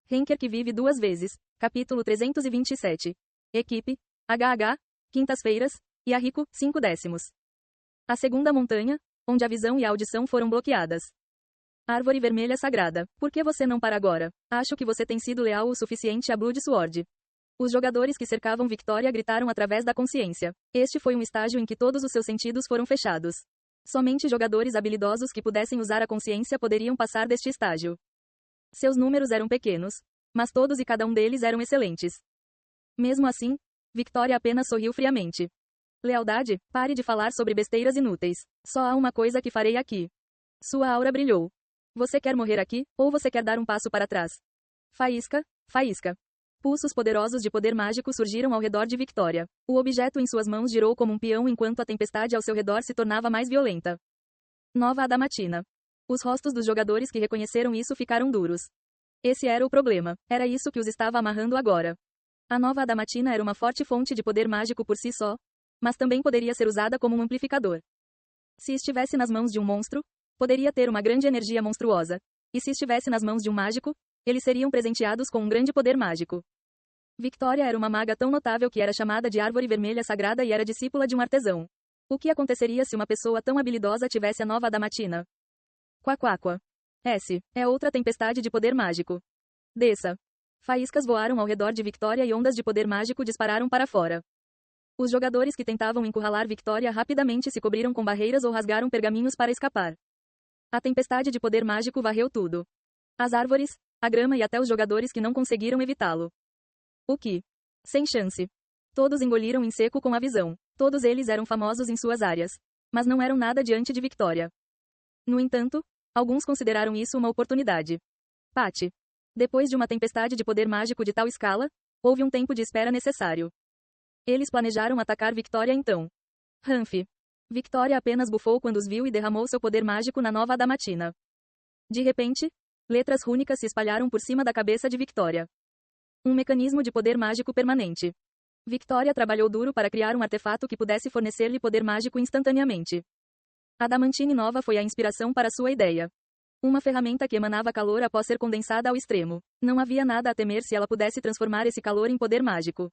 Henker que vive duas vezes. Capítulo 327. Equipe. HH. Quintas-feiras. Yahiko, 5/10. A segunda montanha, onde a visão e a audição foram bloqueadas. Árvore vermelha sagrada. Por que você não para agora? Acho que você tem sido leal o suficiente a Blood Sword. Os jogadores que cercavam Victoria gritaram através da consciência. Este foi um estágio em que todos os seus sentidos foram fechados. Somente jogadores habilidosos que pudessem usar a consciência poderiam passar deste estágio. Seus números eram pequenos, mas todos e cada um deles eram excelentes. Mesmo assim, Victoria apenas sorriu friamente. Lealdade, pare de falar sobre besteiras inúteis. Só há uma coisa que farei aqui. Sua aura brilhou. Você quer morrer aqui, ou você quer dar um passo para trás? Faísca, faísca. Pulsos poderosos de poder mágico surgiram ao redor de Victoria. O objeto em suas mãos girou como um peão enquanto a tempestade ao seu redor se tornava mais violenta. Nova Adamantina. Os rostos dos jogadores que reconheceram isso ficaram duros. Esse era o problema. Era isso que os estava amarrando agora. A Nova Adamantina era uma forte fonte de poder mágico por si só, mas também poderia ser usada como um amplificador. Se estivesse nas mãos de um monstro, poderia ter uma grande energia monstruosa. E se estivesse nas mãos de um mágico, eles seriam presenteados com um grande poder mágico. Victoria era uma maga tão notável que era chamada de Árvore Vermelha Sagrada e era discípula de um artesão. O que aconteceria se uma pessoa tão habilidosa tivesse a Nova Adamantina? Quaquaqua. S. É outra tempestade de poder mágico. Desça. Faíscas voaram ao redor de Victoria e ondas de poder mágico dispararam para fora. Os jogadores que tentavam encurralar Victoria rapidamente se cobriram com barreiras ou rasgaram pergaminhos para escapar. A tempestade de poder mágico varreu tudo. As árvores, a grama e até os jogadores que não conseguiram evitá-lo. O que? Sem chance. Todos engoliram em seco com a visão. Todos eles eram famosos em suas áreas. Mas não eram nada diante de Victoria. No entanto, alguns consideraram isso uma oportunidade. Patty. Depois de uma tempestade de poder mágico de tal escala, houve um tempo de espera necessário. Eles planejaram atacar Victoria então. Humph. Victoria apenas bufou quando os viu e derramou seu poder mágico na Nova Adamantina. De repente, letras rúnicas se espalharam por cima da cabeça de Victoria. Um mecanismo de poder mágico permanente. Victoria trabalhou duro para criar um artefato que pudesse fornecer-lhe poder mágico instantaneamente. A Adamantine Nova foi a inspiração para sua ideia. Uma ferramenta que emanava calor após ser condensada ao extremo. Não havia nada a temer se ela pudesse transformar esse calor em poder mágico.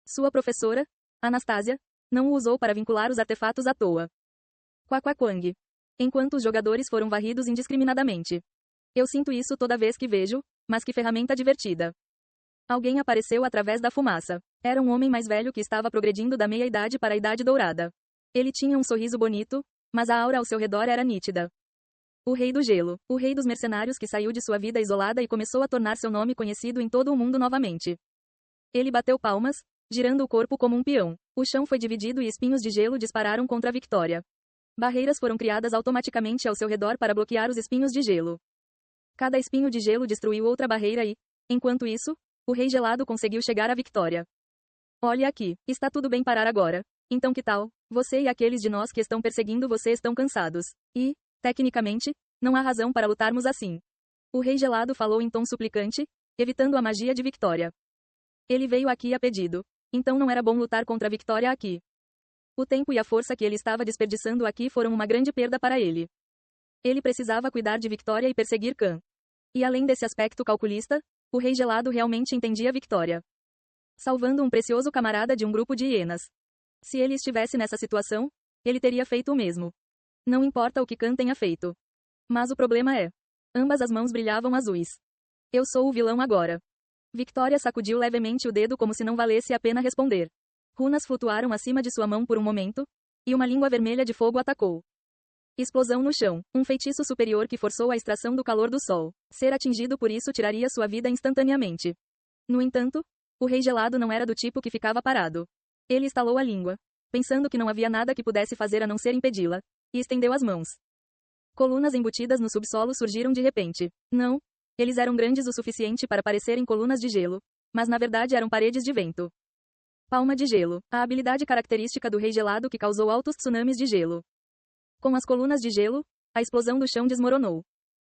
Sua professora, Anastasia, não o usou para vincular os artefatos à toa. Quaquaquang. Enquanto os jogadores foram varridos indiscriminadamente. Eu sinto isso toda vez que vejo, mas que ferramenta divertida. Alguém apareceu através da fumaça. Era um homem mais velho que estava progredindo da meia-idade para a idade dourada. Ele tinha um sorriso bonito, mas a aura ao seu redor era nítida. O Rei do Gelo, o rei dos mercenários que saiu de sua vida isolada e começou a tornar seu nome conhecido em todo o mundo novamente. Ele bateu palmas, girando o corpo como um peão. O chão foi dividido e espinhos de gelo dispararam contra a Victoria. Barreiras foram criadas automaticamente ao seu redor para bloquear os espinhos de gelo. Cada espinho de gelo destruiu outra barreira e, enquanto isso, o Rei Gelado conseguiu chegar à Victoria. Olhe aqui, está tudo bem parar agora. Então que tal? Você e aqueles de nós que estão perseguindo você estão cansados. E, tecnicamente, não há razão para lutarmos assim. O Rei Gelado falou em tom suplicante, evitando a magia de Victoria. Ele veio aqui a pedido. Então não era bom lutar contra a Victoria aqui. O tempo e a força que ele estava desperdiçando aqui foram uma grande perda para ele. Ele precisava cuidar de Victoria e perseguir Khan. E além desse aspecto calculista, o Rei Gelado realmente entendia Victoria. Salvando um precioso camarada de um grupo de hienas. Se ele estivesse nessa situação, ele teria feito o mesmo. Não importa o que Khan tenha feito. Mas o problema é. Ambas as mãos brilhavam azuis. Eu sou o vilão agora. Victoria sacudiu levemente o dedo como se não valesse a pena responder. Runas flutuaram acima de sua mão por um momento, e uma língua vermelha de fogo atacou. Explosão no chão. Um feitiço superior que forçou a extração do calor do sol. Ser atingido por isso tiraria sua vida instantaneamente. No entanto, o Rei Gelado não era do tipo que ficava parado. Ele estalou a língua, pensando que não havia nada que pudesse fazer a não ser impedi-la, e estendeu as mãos. Colunas embutidas no subsolo surgiram de repente. Não, eles eram grandes o suficiente para parecerem colunas de gelo, mas na verdade eram paredes de vento. Palma de gelo. A habilidade característica do Rei Gelado que causou altos tsunamis de gelo. Com as colunas de gelo, a explosão do chão desmoronou.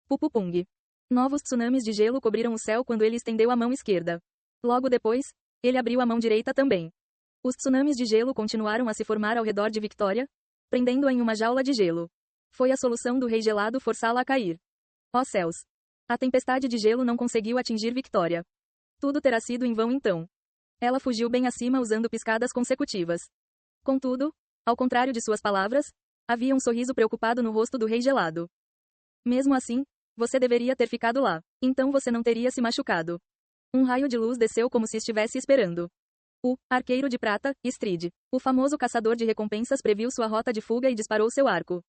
Pupupung. Novos tsunamis de gelo cobriram o céu quando ele estendeu a mão esquerda. Logo depois, ele abriu a mão direita também. Os tsunamis de gelo continuaram a se formar ao redor de Victoria, prendendo-a em uma jaula de gelo. Foi a solução do Rei Gelado forçá-la a cair. Ó céus! A tempestade de gelo não conseguiu atingir Victoria. Tudo terá sido em vão então. Ela fugiu bem acima usando piscadas consecutivas. Contudo, ao contrário de suas palavras, havia um sorriso preocupado no rosto do rei gelado. Mesmo assim, você deveria ter ficado lá. Então você não teria se machucado. Um raio de luz desceu como se estivesse esperando. O arqueiro de prata, Stride, o famoso caçador de recompensas, previu sua rota de fuga e disparou seu arco.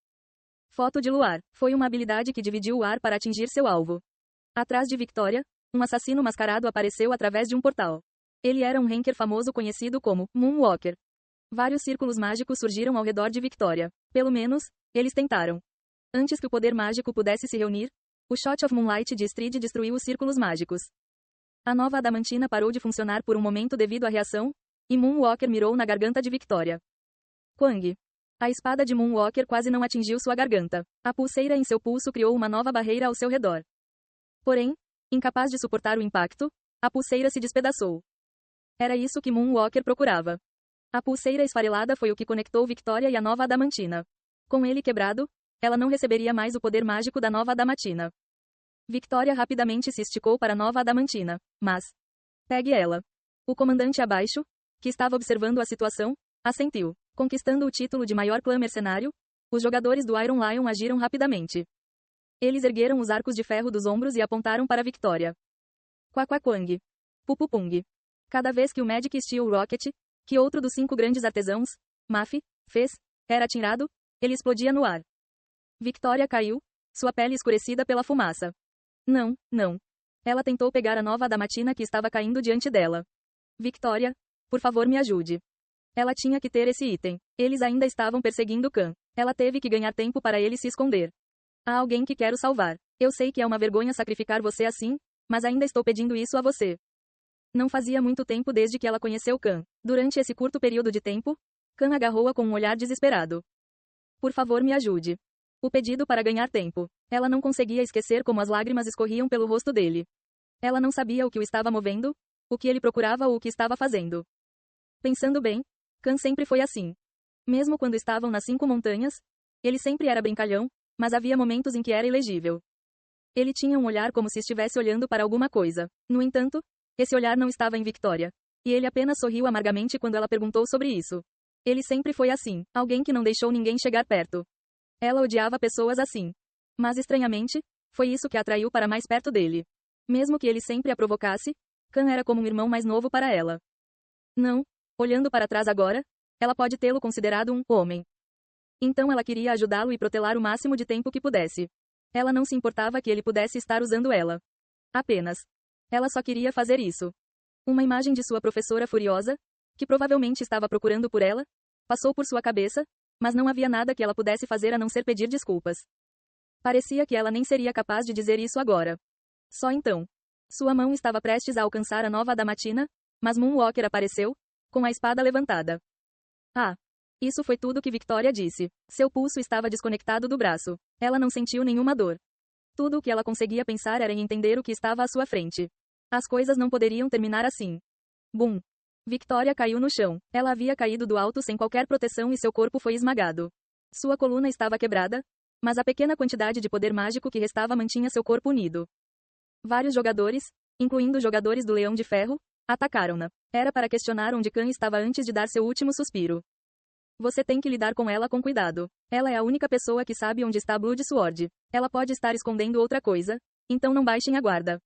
Foto de luar. Foi uma habilidade que dividiu o ar para atingir seu alvo. Atrás de Victoria, um assassino mascarado apareceu através de um portal. Ele era um ranker famoso conhecido como Moonwalker. Vários círculos mágicos surgiram ao redor de Victoria. Pelo menos, eles tentaram. Antes que o poder mágico pudesse se reunir, o Shot of Moonlight de Stride destruiu os círculos mágicos. A nova adamantina parou de funcionar por um momento devido à reação, e Moonwalker mirou na garganta de Victoria. Quang. A espada de Moonwalker quase não atingiu sua garganta. A pulseira em seu pulso criou uma nova barreira ao seu redor. Porém, incapaz de suportar o impacto, a pulseira se despedaçou. Era isso que Moonwalker procurava. A pulseira esfarelada foi o que conectou Victoria e a nova adamantina. Com ele quebrado, ela não receberia mais o poder mágico da nova adamantina. Victoria rapidamente se esticou para a nova adamantina, mas... Pegue ela. O comandante abaixo, que estava observando a situação, assentiu. Conquistando o título de maior clã mercenário, os jogadores do Iron Lion agiram rapidamente. Eles ergueram os arcos de ferro dos ombros e apontaram para Victoria. Quaquaquang. Pupupung. Cada vez que o Magic Steel Rocket, que outro dos 5 grandes artesãos, Maf, fez, era atirado, ele explodia no ar. Victoria caiu, sua pele escurecida pela fumaça. Não, não. Ela tentou pegar a nova adamantina que estava caindo diante dela. Victoria, por favor me ajude. Ela tinha que ter esse item. Eles ainda estavam perseguindo Khan. Ela teve que ganhar tempo para ele se esconder. Há alguém que quero salvar. Eu sei que é uma vergonha sacrificar você assim, mas ainda estou pedindo isso a você. Não fazia muito tempo desde que ela conheceu Khan. Durante esse curto período de tempo, Khan agarrou-a com um olhar desesperado. Por favor me ajude. O pedido para ganhar tempo. Ela não conseguia esquecer como as lágrimas escorriam pelo rosto dele. Ela não sabia o que o estava movendo, o que ele procurava ou o que estava fazendo. Pensando bem, Khan sempre foi assim. Mesmo quando estavam nas 5 montanhas, ele sempre era brincalhão, mas havia momentos em que era ilegível. Ele tinha um olhar como se estivesse olhando para alguma coisa. No entanto, esse olhar não estava em Victoria. E ele apenas sorriu amargamente quando ela perguntou sobre isso. Ele sempre foi assim, alguém que não deixou ninguém chegar perto. Ela odiava pessoas assim. Mas estranhamente, foi isso que a atraiu para mais perto dele. Mesmo que ele sempre a provocasse, Khan era como um irmão mais novo para ela. Não, olhando para trás agora, ela pode tê-lo considerado um homem. Então ela queria ajudá-lo e protegê-lo o máximo de tempo que pudesse. Ela não se importava que ele pudesse estar usando ela. Apenas. Ela só queria fazer isso. Uma imagem de sua professora furiosa, que provavelmente estava procurando por ela, passou por sua cabeça, mas não havia nada que ela pudesse fazer a não ser pedir desculpas. Parecia que ela nem seria capaz de dizer isso agora. Só então. Sua mão estava prestes a alcançar a nova adamantina, mas Moonwalker apareceu, com a espada levantada. Ah! Isso foi tudo que Victoria disse. Seu pulso estava desconectado do braço. Ela não sentiu nenhuma dor. Tudo o que ela conseguia pensar era em entender o que estava à sua frente. As coisas não poderiam terminar assim. Bum! Victoria caiu no chão. Ela havia caído do alto sem qualquer proteção e seu corpo foi esmagado. Sua coluna estava quebrada, mas a pequena quantidade de poder mágico que restava mantinha seu corpo unido. Vários jogadores, incluindo jogadores do Leão de Ferro, atacaram-na. Era para questionar onde Khan estava antes de dar seu último suspiro. Você tem que lidar com ela com cuidado. Ela é a única pessoa que sabe onde está Blood Sword. Ela pode estar escondendo outra coisa, então não baixem a guarda.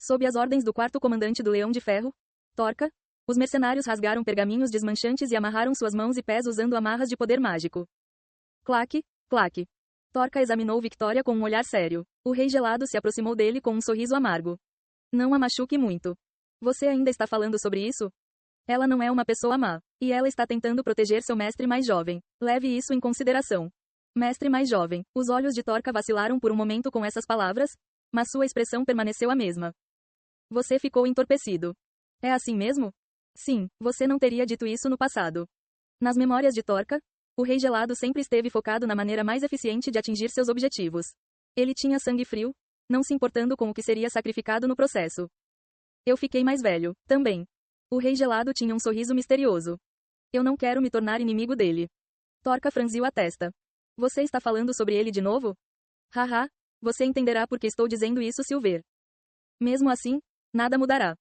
Sob as ordens do 4º comandante do Leão de Ferro, Torka, os mercenários rasgaram pergaminhos desmanchantes e amarraram suas mãos e pés usando amarras de poder mágico. Claque, claque. Torka examinou Victoria com um olhar sério. O rei gelado se aproximou dele com um sorriso amargo. Não a machuque muito. Você ainda está falando sobre isso? Ela não é uma pessoa má, e ela está tentando proteger seu mestre mais jovem. Leve isso em consideração. Mestre mais jovem. Os olhos de Torka vacilaram por um momento com essas palavras, mas sua expressão permaneceu a mesma. Você ficou entorpecido. É assim mesmo? Sim, você não teria dito isso no passado. Nas memórias de Torka, o rei gelado sempre esteve focado na maneira mais eficiente de atingir seus objetivos. Ele tinha sangue frio, não se importando com o que seria sacrificado no processo. Eu fiquei mais velho, também. O rei gelado tinha um sorriso misterioso. Eu não quero me tornar inimigo dele. Torka franziu a testa. Você está falando sobre ele de novo? Haha, Você entenderá por que estou dizendo isso se o ver. Mesmo assim, nada mudará.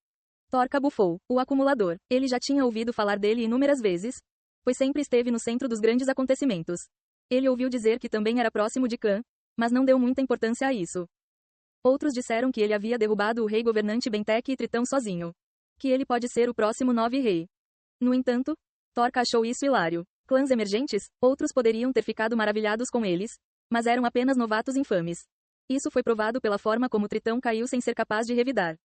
Torca bufou. O acumulador. Ele já tinha ouvido falar dele inúmeras vezes, pois sempre esteve no centro dos grandes acontecimentos. Ele ouviu dizer que também era próximo de Khan, mas não deu muita importância a isso. Outros disseram que ele havia derrubado o rei governante Bentek e Tritão sozinho. Que ele pode ser o próximo novo rei. No entanto, Torca achou isso hilário. Clãs emergentes, outros poderiam ter ficado maravilhados com eles, mas eram apenas novatos infames. Isso foi provado pela forma como Tritão caiu sem ser capaz de revidar.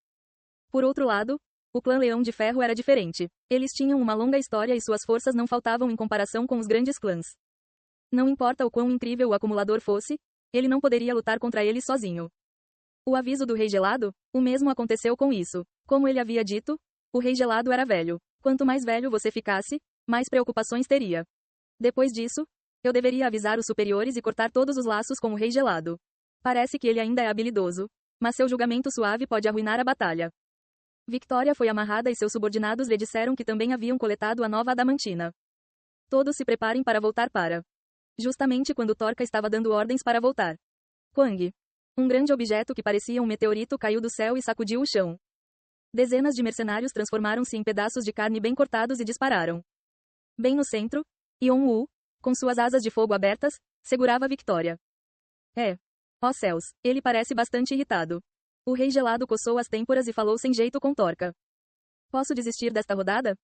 Por outro lado, o clã Leão de Ferro era diferente. Eles tinham uma longa história e suas forças não faltavam em comparação com os grandes clãs. Não importa o quão incrível o acumulador fosse, ele não poderia lutar contra ele sozinho. O aviso do Rei Gelado, o mesmo aconteceu com isso. Como ele havia dito, o Rei Gelado era velho. Quanto mais velho você ficasse, mais preocupações teria. Depois disso, eu deveria avisar os superiores e cortar todos os laços com o Rei Gelado. Parece que ele ainda é habilidoso, mas seu julgamento suave pode arruinar a batalha. Victoria foi amarrada e seus subordinados lhe disseram que também haviam coletado a nova adamantina. Todos se preparem para voltar para. Justamente quando Torca estava dando ordens para voltar. Quang. Um grande objeto que parecia um meteorito caiu do céu e sacudiu o chão. Dezenas de mercenários transformaram-se em pedaços de carne bem cortados e dispararam. Bem no centro, Yon-Wu, com suas asas de fogo abertas, segurava Victoria. Ó céus, ele parece bastante irritado. O Rei Gelado coçou as têmporas e falou sem jeito com Torca. Posso desistir desta rodada?